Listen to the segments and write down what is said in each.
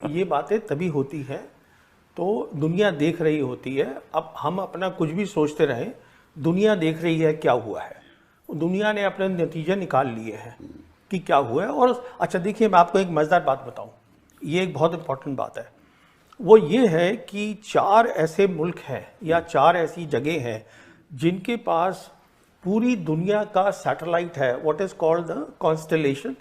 ये बातें तभी होती हैं तो दुनिया देख रही होती है। अब हम अपना कुछ भी सोचते रहें, दुनिया देख रही है क्या हुआ है। दुनिया ने अपने नतीजे निकाल लिए हैं कि क्या हुआ है। और अच्छा देखिए, मैं आपको एक मज़ेदार बात बताऊं, ये एक बहुत इंपॉर्टेंट बात है। वो ये है कि 4 ऐसे मुल्क हैं या 4 ऐसी जगह हैं जिनके पास पूरी दुनिया का सैटेलाइट है, what is called the constellation.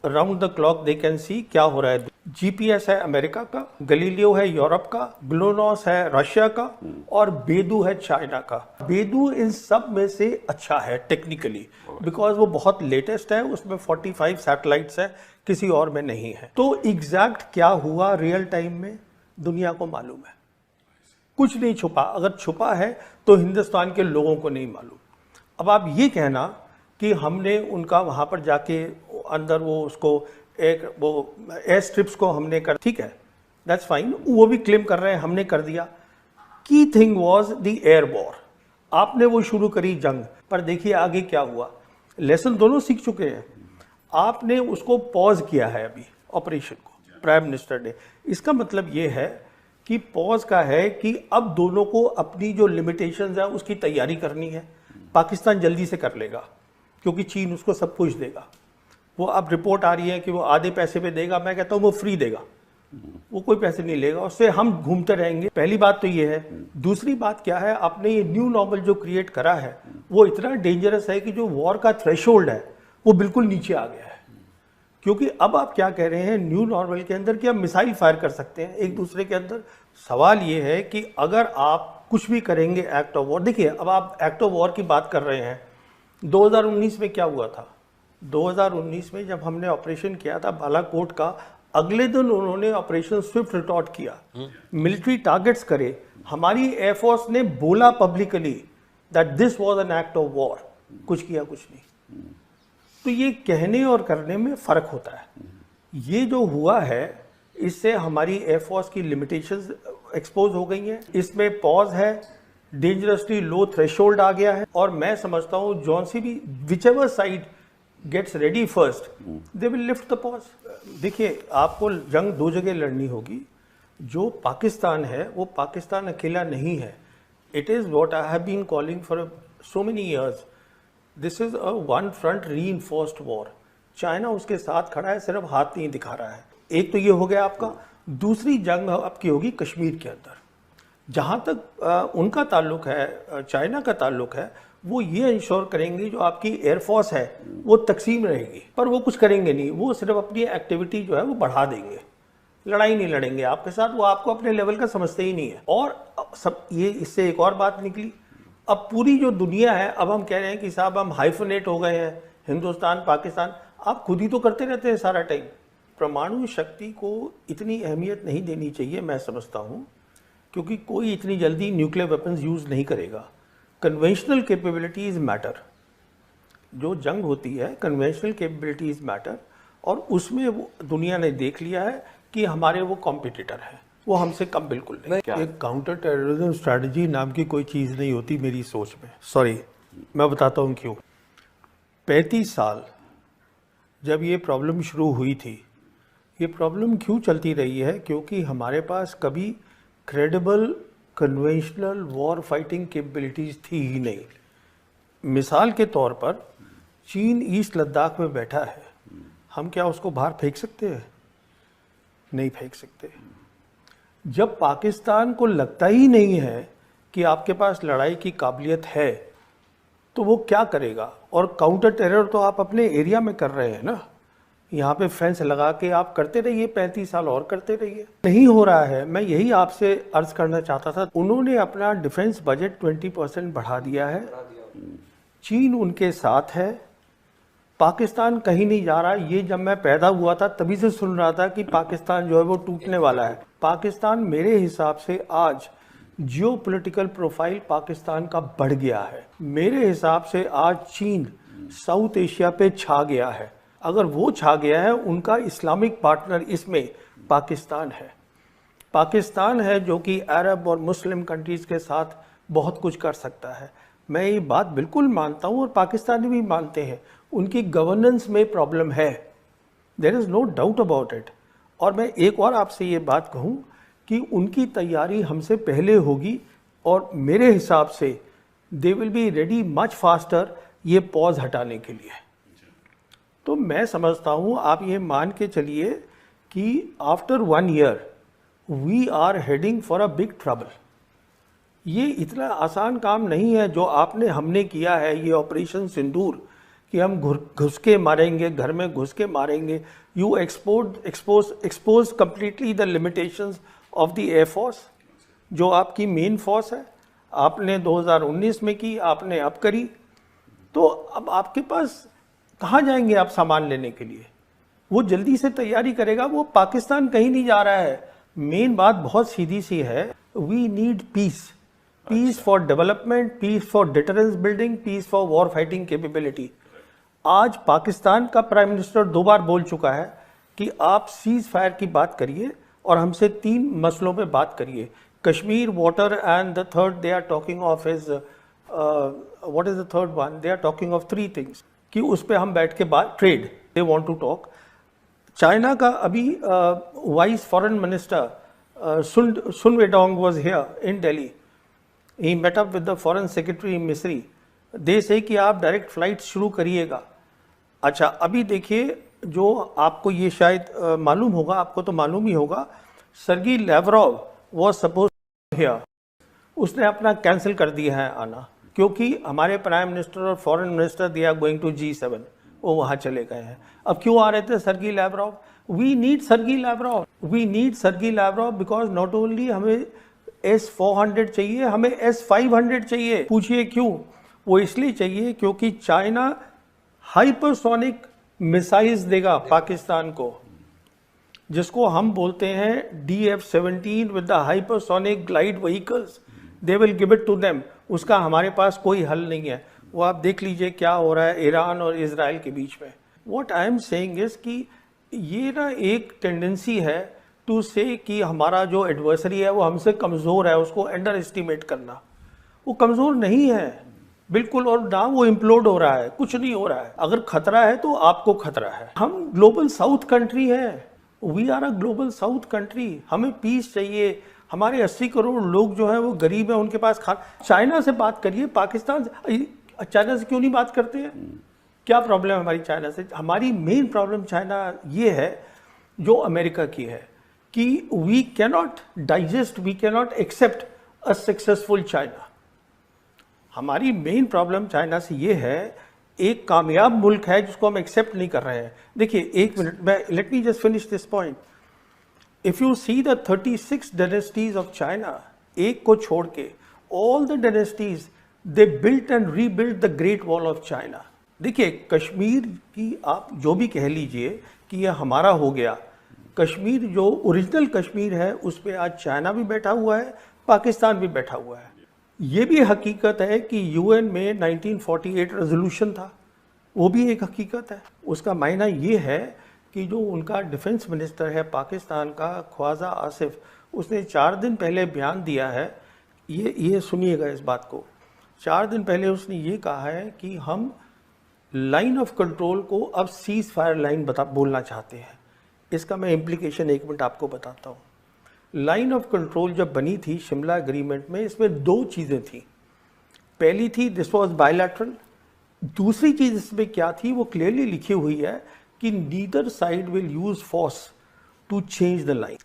Round the clock they can see क्या हो रहा है। जीपीएस है अमेरिका का, गलीलियो है यूरोप का, ग्लोनॉस है रशिया का और बेदू है चाइना का। बेदू इन सब में से अच्छा है टेक्निकली, बिकॉज वो बहुत लेटेस्ट है, उसमें 45 सैटेलाइट्स है, किसी और में नहीं है। तो एग्जैक्ट क्या हुआ रियल टाइम में दुनिया को मालूम है, कुछ नहीं छुपा। अगर छुपा है तो हिंदुस्तान के लोगों को नहीं मालूम। अब आप ये कहना कि हमने उनका वहाँ पर जाके अंदर वो उसको एक वो एयर स्ट्रिप्स को हमने कर, ठीक है, दैट्स फाइन, वो भी क्लेम कर रहे हैं हमने कर दिया। Key thing was the air war. आपने वो शुरू करी जंग, पर देखिए आगे क्या हुआ। लेसन दोनों सीख चुके हैं। आपने उसको पॉज किया है अभी ऑपरेशन को, प्राइम मिनिस्टर ने। इसका मतलब ये है कि पॉज का है कि अब दोनों को अपनी जो लिमिटेशंस है उसकी तैयारी करनी है। पाकिस्तान जल्दी से कर लेगा क्योंकि चीन उसको सब कुछ देगा। वो अब रिपोर्ट आ रही है कि वो आधे पैसे पे देगा, मैं कहता हूँ वो फ्री देगा, वो कोई पैसे नहीं लेगा, उससे हम घूमते रहेंगे। पहली बात तो ये है। दूसरी बात क्या है, आपने ये न्यू नॉर्मल जो क्रिएट करा है वो इतना डेंजरस है कि जो वॉर का थ्रेशोल्ड है वो बिल्कुल नीचे आ गया है। क्योंकि अब आप क्या कह रहे हैं न्यू नॉर्मल के अंदर कि आप मिसाइल फायर कर सकते हैं एक दूसरे के अंदर। सवाल ये है कि अगर आप कुछ भी करेंगे एक्ट ऑफ वॉर, देखिए अब आप एक्ट ऑफ वॉर की बात कर रहे हैं। 2019 में क्या हुआ था? 2019 में जब हमने ऑपरेशन किया था बालाकोट का, अगले दिन उन्होंने ऑपरेशन स्विफ्ट रिटॉर्ट किया, मिलिट्री टारगेट्स करे। हमारी एयरफोर्स ने बोला publicly that this was an act of war, कुछ किया कुछ नहीं। तो ये कहने और करने में फर्क होता है। ये जो हुआ है इससे हमारी एयरफोर्स की लिमिटेशंस एक्सपोज हो गई हैं। इसमें पॉज है, डेंजरसली लो थ्रेशोल्ड आ गया है। और मैं समझता हूँ जॉन सी भी whichever side gets ready first they will lift the pause. देखिए आपको जंग 2 जगह लड़नी होगी। जो पाकिस्तान है वो पाकिस्तान अकेला नहीं है। It is what I have been calling for so many years, this is a one front reinforced war. China उसके साथ खड़ा है, सिर्फ हाथ नहीं दिखा रहा है। एक तो ये हो गया आपका। दूसरी जंग आपकी होगी कश्मीर के अंदर। जहाँ तक उनका ताल्लुक है, चाइना का ताल्लुक है, वो ये इंश्योर करेंगे जो आपकी एयरफोर्स है वो तकसीम रहेगी, पर वो कुछ करेंगे नहीं। वो सिर्फ अपनी एक्टिविटी जो है वो बढ़ा देंगे, लड़ाई नहीं लड़ेंगे आपके साथ। वो आपको अपने लेवल का समझते ही नहीं है। और सब ये इससे एक और बात निकली, अब पूरी जो दुनिया है, अब हम कह रहे हैं कि साहब हम हाइफनेट हो गए हैं, हिंदुस्तान पाकिस्तान। आप खुद ही तो करते रहते हैं सारा टाइम। परमाणु शक्ति को इतनी अहमियत नहीं देनी चाहिए मैं समझता हूँ, क्योंकि कोई इतनी जल्दी न्यूक्लियर वेपन्स यूज़ नहीं करेगा। Conventional capabilities matter. जो जंग होती है कन्वेंशनल कैपेबिलिटीज़ मैटर, और उसमें वो दुनिया ने देख लिया है कि हमारे वो कॉम्पिटिटर हैं, वो हमसे कम बिल्कुल नहीं। एक काउंटर टेररिज्म स्ट्रैटेजी नाम की कोई चीज़ नहीं होती मेरी सोच में। सॉरी, मैं बताता हूँ क्यों। 35 साल जब ये प्रॉब्लम शुरू हुई थी, ये प्रॉब्लम क्यों चलती रही है? क्योंकि हमारे पास कभी credible conventional war fighting capabilities थी ही नहीं। मिसाल के तौर पर चीन ईस्ट लद्दाख में बैठा है, हम क्या उसको बाहर फेंक सकते हैं? नहीं फेंक सकते। जब पाकिस्तान को लगता ही नहीं है कि आपके पास लड़ाई की काबिलियत है तो वो क्या करेगा? और काउंटर टेरर तो आप अपने एरिया में कर रहे हैं ना, यहाँ पे फेंस लगा के आप करते रहिए, 35 साल और करते रहिए। नहीं हो रहा है। मैं यही आपसे अर्ज करना चाहता था। उन्होंने अपना डिफेंस बजट 20% बढ़ा दिया है। चीन उनके साथ है, पाकिस्तान कहीं नहीं जा रहा। ये जब मैं पैदा हुआ था तभी से सुन रहा था कि पाकिस्तान जो है वो टूटने वाला है। पाकिस्तान मेरे हिसाब से आज जियोपॉलिटिकल प्रोफाइल पाकिस्तान का बढ़ गया है। मेरे हिसाब से आज चीन साउथ एशिया पे छा गया है। अगर वो छा गया है, उनका इस्लामिक पार्टनर इसमें पाकिस्तान है। पाकिस्तान है जो कि अरब और मुस्लिम कंट्रीज़ के साथ बहुत कुछ कर सकता है। मैं ये बात बिल्कुल मानता हूँ और पाकिस्तानी भी मानते हैं। उनकी गवर्नेंस में प्रॉब्लम है, there is no doubt about it. और मैं एक और आपसे ये बात कहूँ कि उनकी तैयारी हमसे पहले होगी और मेरे हिसाब से they will be ready much faster ये पॉज हटाने के लिए। तो मैं समझता हूँ आप ये मान के चलिए कि after 1 year we are heading for a big trouble. ये इतना आसान काम नहीं है जो आपने हमने किया है, ये ऑपरेशन सिंदूर, कि हम घुस के मारेंगे, घर में घुस के मारेंगे। You expose completely the limitations of the air force, जो आपकी मेन फोर्स है। आपने 2019 में की, आपने अब करी, तो अब आपके पास कहाँ जाएंगे आप सामान लेने के लिए? वो जल्दी से तैयारी करेगा, वो पाकिस्तान कहीं नहीं जा रहा है। मेन बात बहुत सीधी सी है, we need peace, peace for development, peace for deterrence building, peace for war fighting capability. आज पाकिस्तान का प्राइम मिनिस्टर 2 बार बोल चुका है कि आप सीज फायर की बात करिए और हमसे 3 मसलों पे बात करिए, Kashmir, water and the third they are talking of is what is the third one, they are talking of 3 things कि उस पे हम बैठ के बात, trade they want to talk. China का अभी vice foreign minister Sun Weidong was here in Delhi, he met up with the foreign secretary Misri. They से कि आप डायरेक्ट फ्लाइट शुरू करिएगा। अच्छा, अभी देखिए, जो आपको ये शायद मालूम होगा, आपको तो मालूम ही होगा, Sergei Lavrov was suppose here, उसने अपना कैंसिल कर दिया है आना, क्योंकि हमारे प्राइम मिनिस्टर और foreign minister they are going to G7, वो वहाँ चले गए हैं। अब क्यों आ रहे थे Sergey Lavrov? We need Sergey Lavrov, we need Sergey Lavrov because not only हमें S-400 चाहिए, हमें S-500 चाहिए। पूछिए क्यों? वो इसलिए चाहिए क्योंकि चाइना हाइपरसोनिक मिसाइल्स देगा पाकिस्तान को, जिसको हम बोलते हैं DF-17 with the hypersonic glide vehicles, they will give it to them. उसका हमारे पास कोई हल नहीं है। वो आप देख लीजिए क्या हो रहा है ईरान और इजराइल के बीच में। What I am saying is कि ये ना एक टेंडेंसी है टू से कि हमारा जो एडवर्सरी है वो हमसे कमज़ोर है, उसको अंडर एस्टिमेट करना। वो कमज़ोर नहीं है बिल्कुल, और ना वो इम्प्लोड हो रहा है, कुछ नहीं हो रहा है। अगर खतरा है तो आपको खतरा है। हम ग्लोबल साउथ कंट्री है, we are a global south country. हमें पीस चाहिए। हमारे 80 करोड़ लोग जो हैं वो गरीब हैं, उनके पास चाइना से बात करिए, पाकिस्तान से, चाइना से क्यों नहीं बात करते हैं? क्या प्रॉब्लम है हमारी चाइना से? हमारी मेन प्रॉब्लम चाइना ये है जो अमेरिका की है कि we cannot digest, we cannot accept a successful China. हमारी मेन प्रॉब्लम चाइना से ये है, एक कामयाब मुल्क है जिसको हम एक्सेप्ट नहीं कर रहे हैं। देखिए, एक मिनट, मैं let me just finish this point. If you see the 36 dynasties of China, एक को छोड़ के all the dynasties they built and rebuilt the great wall of China. देखिए, कश्मीर की आप जो भी कह लीजिए कि ये हमारा हो गया, कश्मीर जो ओरिजिनल कश्मीर है उस पर आज चाइना भी बैठा हुआ है, पाकिस्तान भी बैठा हुआ है। ये भी हकीकत है कि UN में 1948 रेजोल्यूशन था, वो भी एक हकीकत है। उसका मायना ये है कि जो उनका डिफेंस मिनिस्टर है पाकिस्तान का, ख्वाजा आसिफ, उसने 4 दिन पहले बयान दिया है, ये सुनिएगा इस बात को। 4 दिन पहले उसने ये कहा है कि हम लाइन ऑफ कंट्रोल को अब सीज फायर लाइन बोलना चाहते हैं। इसका मैं इम्प्लीकेशन 1 मिनट आपको बताता हूँ। लाइन ऑफ कंट्रोल जब बनी थी शिमला एग्रीमेंट में, इसमें 2 चीज़ें थी। पहली थी दिस वाज बायलैटरल, दूसरी चीज़ इसमें क्या थी वो क्लियरली लिखी हुई है कि neither side will use force to change the line.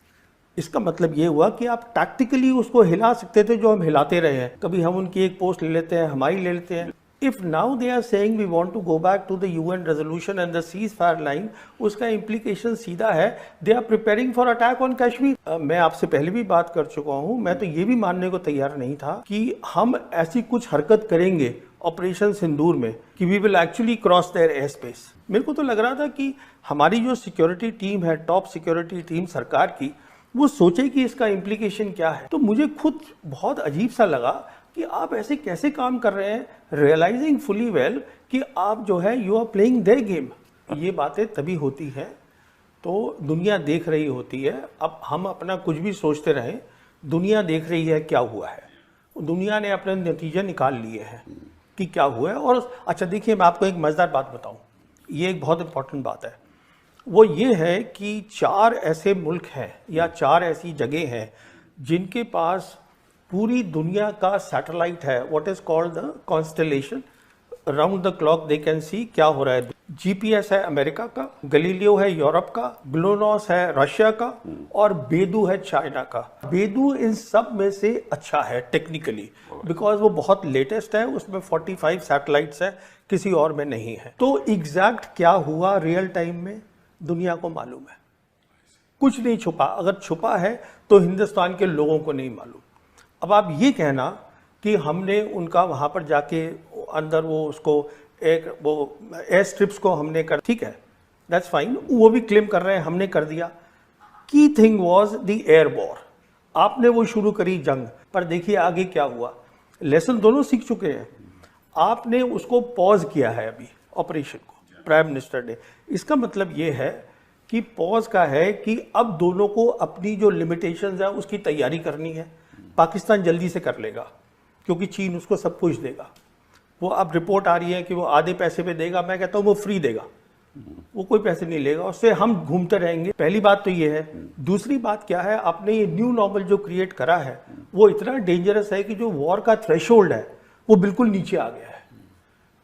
इसका मतलब ये हुआ कि आप टैक्टिकली उसको हिला सकते थे, जो हम हिलाते रहे हैं। कभी हम उनकी एक पोस्ट ले लेते हैं, हमारी ले लेते हैं। If now they are saying we want to go back to the UN resolution and the cease fire line, उसका इम्प्लीकेशन सीधा है they are preparing for attack on Kashmir. मैं आपसे पहले भी बात कर चुका हूं, मैं तो ये भी मानने को तैयार नहीं था कि हम ऐसी कुछ हरकत करेंगे ऑपरेशन सिंदूर में कि we will actually cross their air space. मेरे को तो लग रहा था कि हमारी जो सिक्योरिटी टीम है, टॉप सिक्योरिटी टीम सरकार की, वो सोचे कि इसका इम्प्लीकेशन क्या है। तो मुझे खुद बहुत अजीब सा लगा कि आप ऐसे कैसे काम कर रहे हैं, रियलाइजिंग फुली वेल कि आप जो है you are playing their game. ये बातें तभी होती हैं तो दुनिया देख रही होती है। अब हम अपना कुछ भी सोचते रहें, दुनिया देख रही है क्या हुआ है। दुनिया ने अपने नतीजे निकाल लिए हैं कि क्या हुआ है। और अच्छा देखिए, मैं आपको एक मज़ेदार बात बताऊं, ये एक बहुत इंपॉर्टेंट बात है। वो ये है कि 4 ऐसे मुल्क हैं या 4 ऐसी जगह हैं जिनके पास पूरी दुनिया का सैटेलाइट है, what is called the constellation, round the clock they can see क्या हो रहा है। जीपीएस है अमेरिका का, गलीलियो है यूरोप का, ग्लोनॉस है रशिया का और बेदू है चाइना का। बेदू इन सब में से अच्छा है टेक्निकली, बिकॉज वो बहुत लेटेस्ट है, उसमें 45 सैटेलाइट्स है, किसी और में नहीं है। तो एग्जैक्ट क्या हुआ रियल टाइम में दुनिया को मालूम है, कुछ नहीं छुपा। अगर छुपा है तो हिंदुस्तान के लोगों को नहीं मालूम। अब आप ये कहना कि हमने उनका वहां पर जाके अंदर वो उसको एक वो एयर स्ट्रिप्स को हमने कर, ठीक है, दैट्स फाइन, वो भी क्लेम कर रहे हैं हमने कर दिया। Key thing was the air war, आपने वो शुरू करी जंग, पर देखिए आगे क्या हुआ। लेसन दोनों सीख चुके हैं, आपने उसको पॉज किया है अभी ऑपरेशन को, प्राइम मिनिस्टर ने। इसका मतलब ये है कि पॉज का है कि अब दोनों को अपनी जो लिमिटेशंस है उसकी तैयारी करनी है। पाकिस्तान जल्दी से कर लेगा क्योंकि चीन उसको सब कुछ देगा। वो अब रिपोर्ट आ रही है कि वो आधे पैसे पे देगा, मैं कहता हूँ वो फ्री देगा, वो कोई पैसे नहीं लेगा, उससे हम घूमते रहेंगे। पहली बात तो ये है। दूसरी बात क्या है, आपने ये न्यू नॉर्मल जो क्रिएट करा है वो इतना डेंजरस है कि जो वॉर का थ्रेशोल्ड है वो बिल्कुल नीचे आ गया है।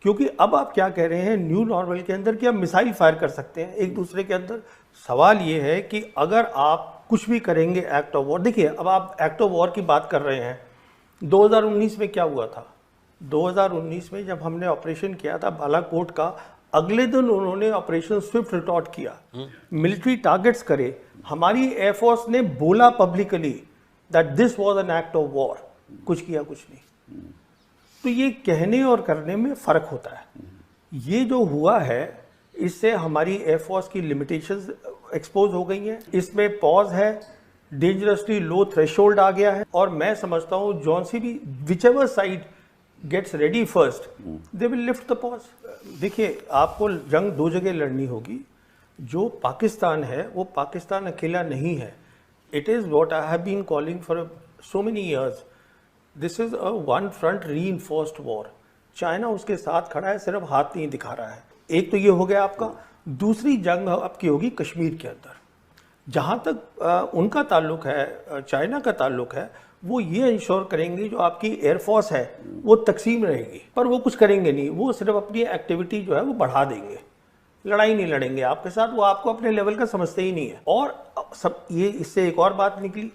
क्योंकि अब आप क्या कह रहे हैं न्यू नॉर्मल के अंदर कि आप मिसाइल फायर कर सकते हैं एक दूसरे के अंदर। सवाल ये है कि अगर आप कुछ भी करेंगे एक्ट ऑफ वॉर, देखिए अब आप एक्ट ऑफ वॉर की बात कर रहे हैं, 2019 में क्या हुआ था। 2019 में जब हमने ऑपरेशन किया था बालाकोट का, अगले दिन उन्होंने ऑपरेशन स्विफ्ट रिटॉर्ट किया, मिलिट्री टारगेट्स करे। हमारी एयरफोर्स ने बोला publicly that this was an act of war, कुछ किया कुछ नहीं। तो ये कहने और करने में फर्क होता है। ये जो हुआ है इससे हमारी एयरफोर्स की लिमिटेशंस एक्सपोज हो गई हैं। इसमें पॉज है, डेंजरसली लो थ्रेशोल्ड आ गया है, और मैं समझता हूँ जॉन सी भी whichever side gets ready first they will lift the pause. देखिए आपको जंग 2 जगह लड़नी होगी। जो पाकिस्तान है वो पाकिस्तान अकेला नहीं है। It is what I have been calling for so many years, this is a one front reinforced war. China उसके साथ खड़ा है, सिर्फ हाथ नहीं दिखा रहा है। एक तो ये हो गया आपका। दूसरी जंग आपकी होगी कश्मीर के अंदर। जहाँ तक उनका ताल्लुक है, चाइना का ताल्लुक है, वो ये इंश्योर करेंगे जो आपकी एयरफोर्स है वो तकसीम रहेगी, पर वो कुछ करेंगे नहीं। वो सिर्फ अपनी एक्टिविटी जो है वो बढ़ा देंगे, लड़ाई नहीं लड़ेंगे आपके साथ। वो आपको अपने लेवल का समझते ही नहीं है। और सब ये इससे एक और बात निकली,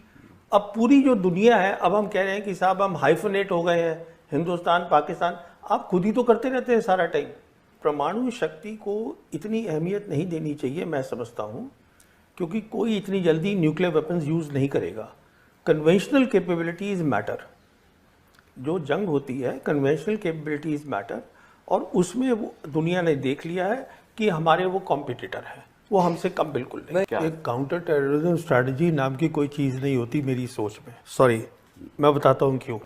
अब पूरी जो दुनिया है, अब हम कह रहे हैं कि साहब हम हाइफनेट हो गए हैं, हिंदुस्तान पाकिस्तान। आप खुद ही तो करते रहते हैं सारा टाइम। परमाणु शक्ति को इतनी अहमियत नहीं देनी चाहिए मैं समझता हूँ, क्योंकि कोई इतनी जल्दी न्यूक्लियर वेपन्स यूज़ नहीं करेगा। Conventional capabilities matter. जो जंग होती है कन्वेंशनल कैपेबिलिटीज़ मैटर, और उसमें वो दुनिया ने देख लिया है कि हमारे वो कॉम्पिटिटर हैं, वो हमसे कम बिल्कुल नहीं। एक काउंटर टेररिज्म स्ट्रैटेजी नाम की कोई चीज़ नहीं होती मेरी सोच में। सॉरी, मैं बताता हूँ क्यों।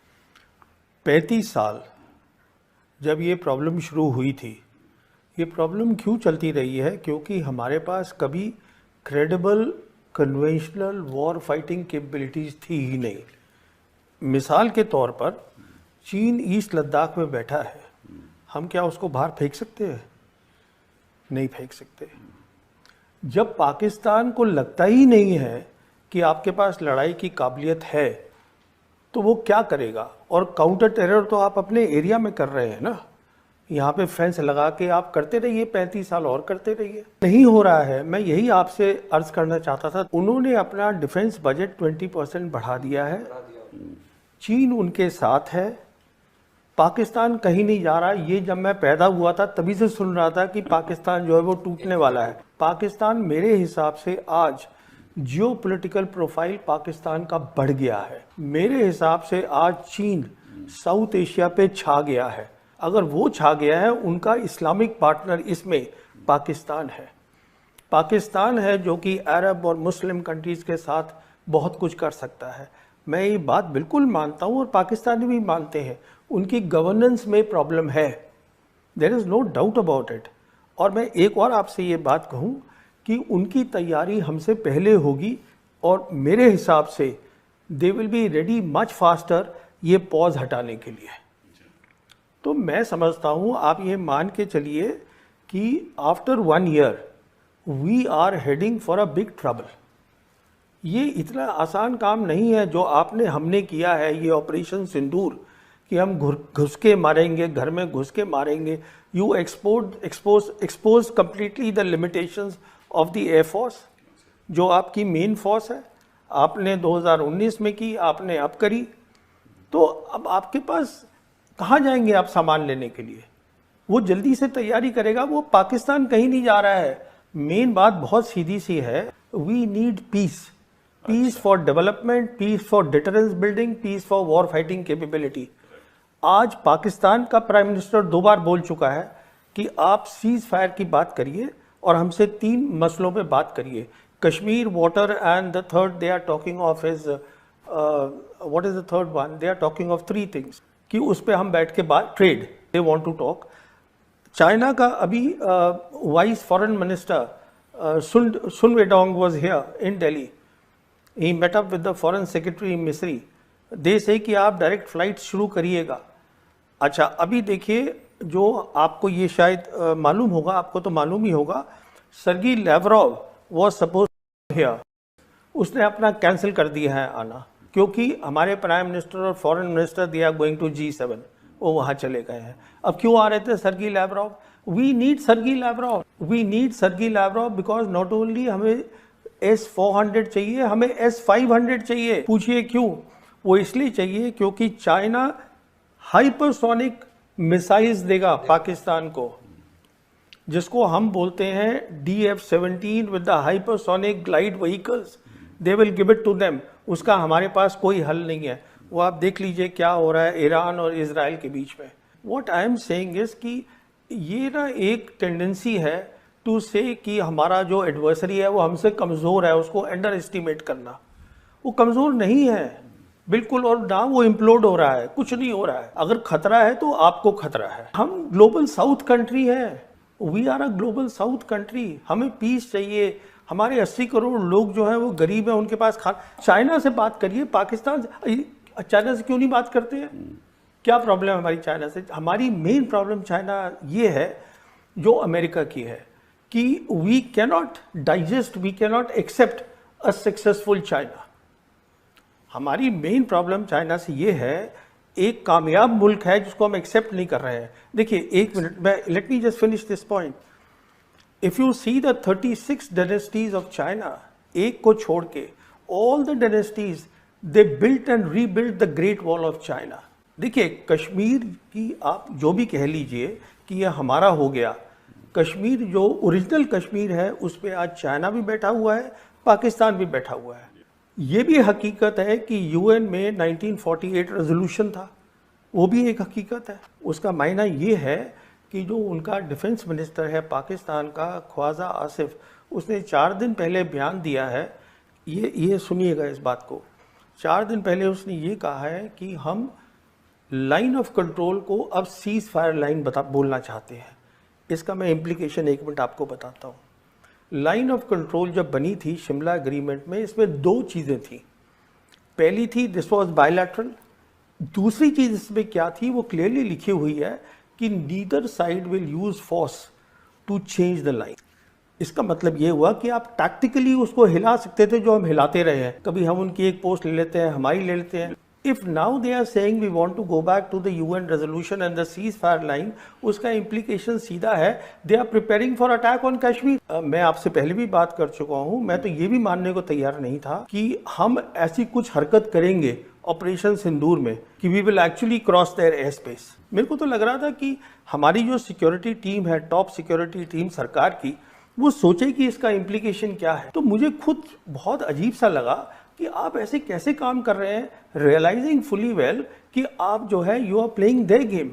35 साल जब ये प्रॉब्लम शुरू हुई थी, ये प्रॉब्लम क्यों चलती रही है? क्योंकि हमारे पास कभी credible conventional war fighting capabilities थी ही नहीं। मिसाल के तौर पर चीन ईस्ट लद्दाख में बैठा है, हम क्या उसको बाहर फेंक सकते हैं? नहीं फेंक सकते। जब पाकिस्तान को लगता ही नहीं है कि आपके पास लड़ाई की काबिलियत है, तो वो क्या करेगा? और काउंटर टेरर तो आप अपने एरिया में कर रहे हैं ना, यहाँ पे फेंस लगा के आप करते रहिए, 35 साल और करते रहिए। नहीं हो रहा है। मैं यही आपसे अर्ज करना चाहता था। उन्होंने अपना डिफेंस बजट 20% बढ़ा दिया है, चीन उनके साथ है, पाकिस्तान कहीं नहीं जा रहा। ये जब मैं पैदा हुआ था तभी से सुन रहा था कि पाकिस्तान जो है वो टूटने वाला है। पाकिस्तान मेरे हिसाब से आज जियोपॉलिटिकल प्रोफाइल पाकिस्तान का बढ़ गया है। मेरे हिसाब से आज चीन साउथ एशिया पे छा गया है। अगर वो छा गया है, उनका इस्लामिक पार्टनर इसमें पाकिस्तान है। पाकिस्तान है जो कि अरब और मुस्लिम कंट्रीज़ के साथ बहुत कुछ कर सकता है। मैं ये बात बिल्कुल मानता हूँ और पाकिस्तानी भी मानते हैं। उनकी गवर्नेंस में प्रॉब्लम है, there is no doubt about it. और मैं एक और आपसे ये बात कहूँ कि उनकी तैयारी हमसे पहले होगी, और मेरे हिसाब से they will be ready much faster ये पॉज हटाने के लिए। तो मैं समझता हूँ आप ये मान के चलिए कि after 1 year we are heading for a big trouble. ये इतना आसान काम नहीं है जो आपने हमने किया है, ये ऑपरेशन सिंदूर, कि हम घुस के मारेंगे, घर में घुस के मारेंगे। You expose completely the limitations of the air force, जो आपकी मेन फोर्स है। आपने 2019 में की, आपने अब करी, तो अब आपके पास कहाँ जाएंगे आप सामान लेने के लिए? वो जल्दी से तैयारी करेगा, वो पाकिस्तान कहीं नहीं जा रहा है। मेन बात बहुत सीधी सी है, we need peace, peace for development, peace for deterrence building, peace for war fighting capability. आज पाकिस्तान का प्राइम मिनिस्टर 2 बार बोल चुका है कि आप सीज फायर की बात करिए और हमसे 3 मसलों पे बात करिए, Kashmir, water and the third they are talking of is what is the third one, they are talking of 3 things, कि उस पे हम बैठ के बात, trade they want to talk. China का अभी vice foreign minister Sun Weidong was here in Delhi, he met up with the foreign secretary Misri. They से कि आप डायरेक्ट फ्लाइट शुरू करिएगा। अच्छा, अभी देखिए, जो आपको ये शायद मालूम होगा, आपको तो मालूम ही होगा, Sergei Lavrov was suppose here, उसने अपना कैंसिल कर दिया है आना, क्योंकि हमारे प्राइम मिनिस्टर और foreign minister they are going to G7, वो वहाँ चले गए हैं। अब क्यों आ रहे थे Sergey Lavrov? We need Sergey Lavrov, we need Sergey Lavrov because not only हमें S-400 चाहिए, हमें S-500 चाहिए। पूछिए क्यों? वो इसलिए चाहिए क्योंकि चाइना हाइपरसोनिक मिसाइल्स देगा पाकिस्तान को, जिसको हम बोलते हैं DF-17 with the hypersonic glide vehicles, they will give it to them. उसका हमारे पास कोई हल नहीं है। वो आप देख लीजिए क्या हो रहा है ईरान और इजराइल के बीच में। What I am saying is कि ये ना एक टेंडेंसी है टू से कि हमारा जो एडवर्सरी है वो हमसे कमज़ोर है, उसको अंडर एस्टिमेट करना। वो कमज़ोर नहीं है बिल्कुल, और ना वो इम्प्लोड हो रहा है, कुछ नहीं हो रहा है। अगर खतरा है तो आपको खतरा है। हम ग्लोबल साउथ कंट्री है, we are a global south country. हमें पीस चाहिए। हमारे 80 करोड़ लोग जो हैं वो गरीब हैं, उनके पास चाइना से बात करिए, पाकिस्तान से, चाइना से क्यों नहीं बात करते हैं? क्या प्रॉब्लम है हमारी चाइना से? हमारी मेन प्रॉब्लम चाइना ये है जो अमेरिका की है कि we cannot digest, we cannot accept a successful China. हमारी मेन प्रॉब्लम चाइना से ये है, एक कामयाब मुल्क है जिसको हम एक्सेप्ट नहीं कर रहे हैं। देखिए, एक मिनट, मैं let me just finish this point. If you see the 36 dynasties of China, एक को छोड़ के all the dynasties they built and rebuilt the great wall of China. देखिए, कश्मीर की आप जो भी कह लीजिए कि यह हमारा हो गया, कश्मीर जो ओरिजिनल कश्मीर है उस पर आज चाइना भी बैठा हुआ है, पाकिस्तान भी बैठा हुआ है। ये भी हकीकत है कि UN में 1948 रेजोल्यूशन था, वो भी एक हकीकत है। उसका मायना ये है कि जो उनका डिफेंस मिनिस्टर है पाकिस्तान का, ख्वाजा आसिफ, उसने 4 दिन पहले बयान दिया है, ये सुनिएगा इस बात को। 4 दिन पहले उसने ये कहा है कि हम लाइन ऑफ कंट्रोल को अब सीज फायर लाइन बोलना चाहते हैं। इसका मैं इम्प्लीकेशन 1 मिनट आपको बताता हूँ। लाइन ऑफ कंट्रोल जब बनी थी शिमला एग्रीमेंट में, इसमें 2 चीज़ें थी। पहली थी दिस वाज बायलैटरल। दूसरी चीज़ इसमें क्या थी, वो क्लियरली लिखी हुई है कि neither side will use force to change the line. इसका मतलब ये हुआ कि आप टैक्टिकली उसको हिला सकते थे, जो हम हिलाते रहे हैं। कभी हम उनकी एक पोस्ट ले लेते हैं, हमारी ले लेते हैं। If now they are saying we want to go back to the UN resolution and the cease fire line, उसका इम्प्लीकेशन सीधा है they are preparing for attack on Kashmir. मैं आपसे पहले भी बात कर चुका हूं, मैं तो ये भी मानने को तैयार नहीं था कि हम ऐसी कुछ हरकत करेंगे ऑपरेशन सिंदूर में कि we will actually cross their air space. मेरे को तो लग रहा था कि हमारी जो सिक्योरिटी टीम है, टॉप सिक्योरिटी टीम सरकार की, वो सोचे कि इसका इम्प्लीकेशन क्या है। तो मुझे खुद बहुत अजीब सा लगा कि आप ऐसे कैसे काम कर रहे हैं, रियलाइजिंग फुली वेल कि आप जो है you are playing their game.